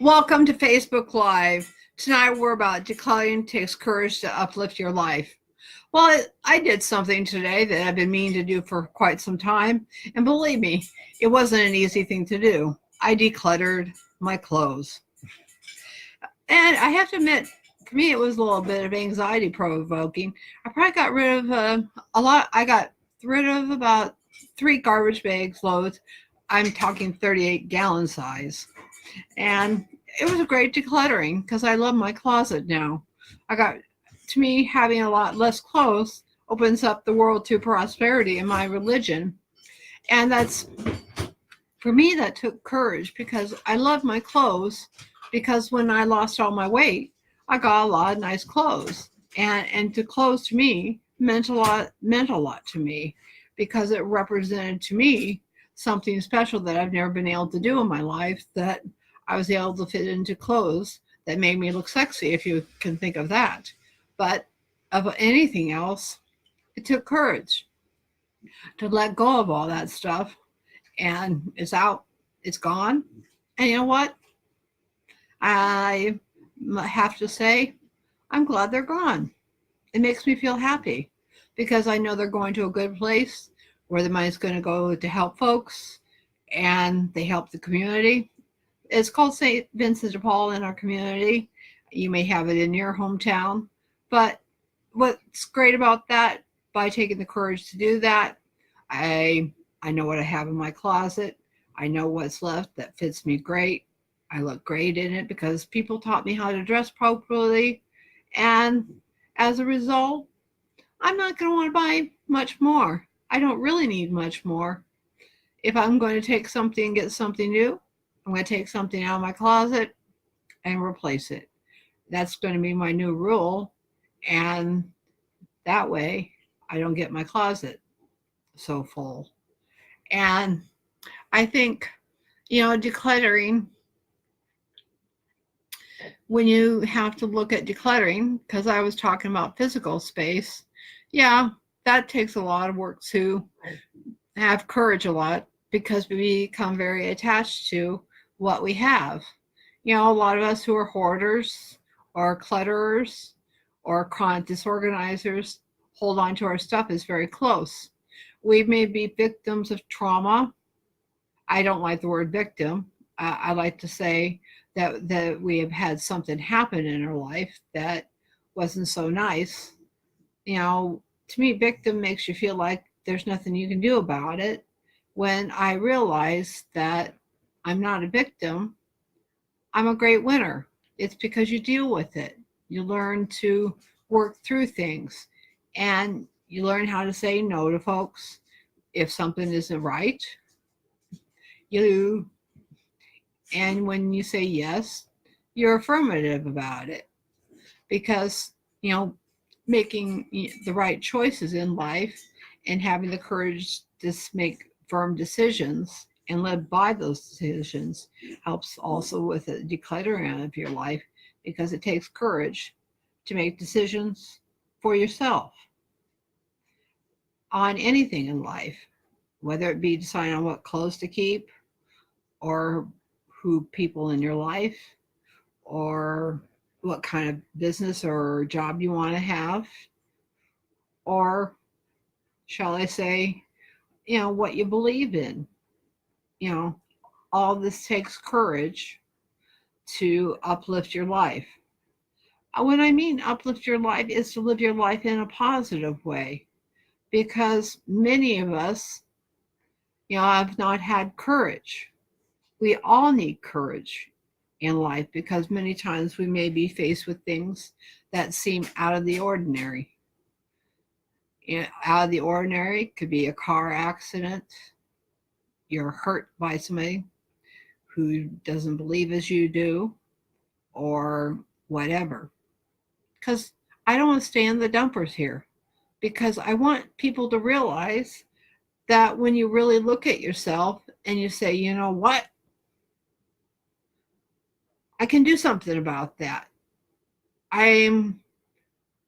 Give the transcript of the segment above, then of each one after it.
Welcome to Facebook Live. Tonight we're about decluttering takes courage to uplift your life. Well, I did something today that I've been meaning to do for quite some time, and believe me, it wasn't an easy thing to do. I decluttered my clothes. And I have to admit, for me, it was a little bit of anxiety provoking. I probably got rid of a lot. I got rid of about 3 garbage bags loads. I'm talking 38-gallon size. And it was a great decluttering because I love my closet now. To me, having a lot less clothes opens up the world to prosperity in my religion. And for me, that took courage because I love my clothes because when I lost all my weight, I got a lot of nice clothes. And the clothes to me meant a lot to me because it represented to me something special that I've never been able to do in my life, that I was able to fit into clothes that made me look sexy, if you can think of that. But of anything else, it took courage to let go of all that stuff. And it's out, it's gone. And you know what? I have to say, I'm glad they're gone. It makes me feel happy because I know they're going to a good place where the money's going to go to help folks and they help the community. It's called St. Vincent de Paul in our community. You may have it in your hometown. But what's great about that, by taking the courage to do that, I know what I have in my closet. I know what's left that fits me great. I look great in it because people taught me how to dress properly. And as a result, I'm not going to want to buy much more. I don't really need much more. If I'm going to take something and get something new, I'm going to take something out of my closet and replace it. That's going to be my new rule. And that way, I don't get my closet so full. And I think, decluttering, when you have to look at decluttering, because I was talking about physical space, yeah, that takes a lot of work to have courage a lot because we become very attached to what we have. A lot of us who are hoarders or clutterers or chronic disorganizers hold on to our stuff as very close. We may be victims of trauma. I don't like the word victim. I like to say that we have had something happen in our life that wasn't so nice. To me, victim makes you feel like there's nothing you can do about it. When I realize that I'm not a victim, I'm a great winner. It's because you deal with it. You learn to work through things and you learn how to say no to folks if something isn't right. You and when you say yes, you're affirmative about it because, making the right choices in life and having the courage to make firm decisions and live by those decisions helps also with the decluttering of your life because it takes courage to make decisions for yourself on anything in life, whether it be deciding on what clothes to keep or who people in your life or what kind of business or job you want to have, or shall I say, what you believe in. You know, all this takes courage to uplift your life. What I mean uplift your life is to live your life in a positive way because many of us, have not had courage. We all need courage in life because many times we may be faced with things that seem out of the ordinary. Out of the ordinary could be a car accident, you're hurt by somebody who doesn't believe as you do, or whatever. Because I don't want to stay in the dumpers here because I want people to realize that when you really look at yourself and you say, you know what, I can do something about that. I'm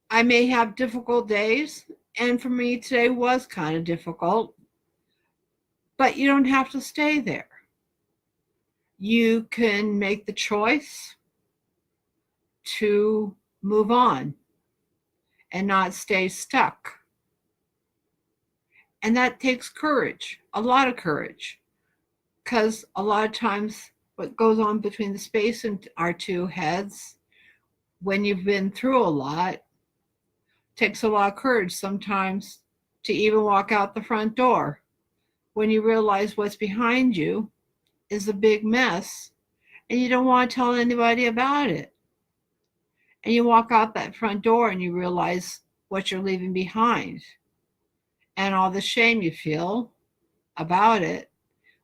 I may have difficult days, and for me today was kind of difficult, but you don't have to stay there. you can make the choice to move on and not stay stuck. And that takes courage, a lot of courage, because a lot of times what goes on between the space in our two heads, when you've been through a lot, takes a lot of courage sometimes to even walk out the front door. When you realize what's behind you is a big mess and you don't want to tell anybody about it. And you walk out that front door and you realize what you're leaving behind and all the shame you feel about it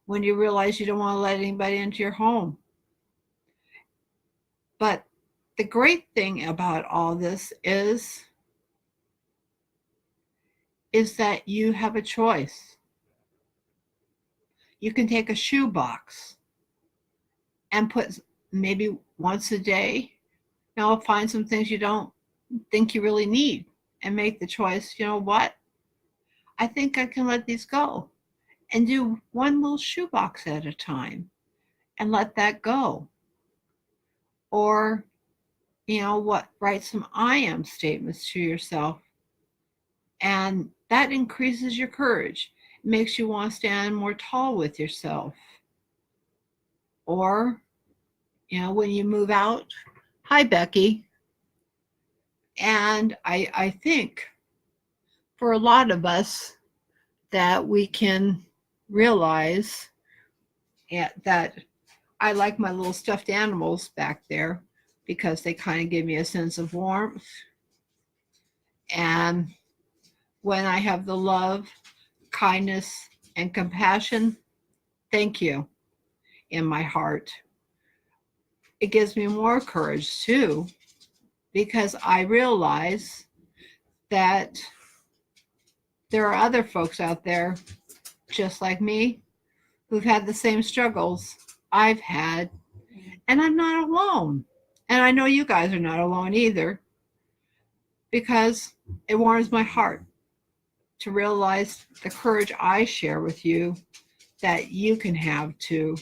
when you realize you don't want to let anybody into your home. But the great thing about all this is that you have a choice. You can take a shoebox and put maybe once a day, find some things you don't think you really need and make the choice, you know what? I think I can let these go and do one little shoebox at a time and let that go. Or, write some I am statements to yourself. And that increases your courage. It makes you want to stand more tall with yourself. Or, when you move out, hi, Becky. And I think for a lot of us that we can realize that I like my little stuffed animals back there because they kind of give me a sense of warmth. And when I have the love, kindness, and compassion, thank you, in my heart, it gives me more courage too, because I realize that there are other folks out there just like me who've had the same struggles I've had, and I'm not alone. And I know you guys are not alone either, because it warms my heart to realize the courage I share with you that you can have too,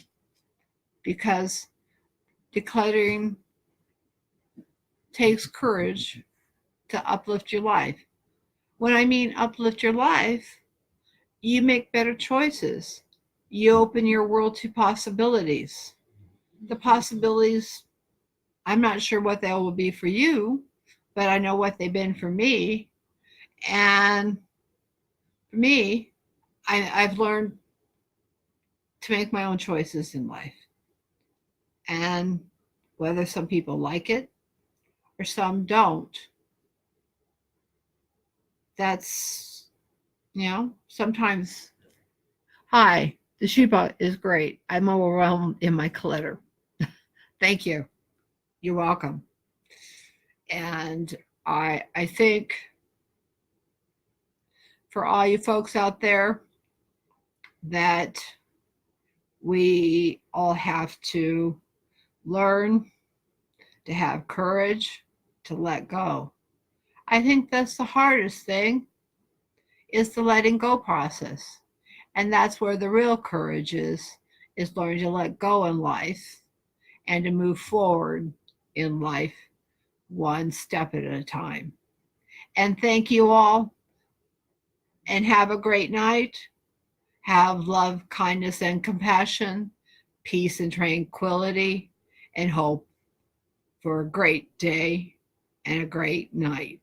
because decluttering takes courage to uplift your life. When I mean uplift your life, you make better choices. You open your world to possibilities. The possibilities, I'm not sure what they will be for you, but I know what they've been for me. And for me, I've learned to make my own choices in life. And whether some people like it or some don't, that's, sometimes, hi, the Sheba is great. I'm overwhelmed in my clutter. Thank you. You're welcome. And I think for all you folks out there that we all have to learn to have courage to let go. I think that's the hardest thing, is the letting go process. And that's where the real courage is learning to let go in life and to move forward in life one step at a time. And thank you all, and have a great night. Have love, kindness, and compassion, peace and tranquility, and hope for a great day and a great night.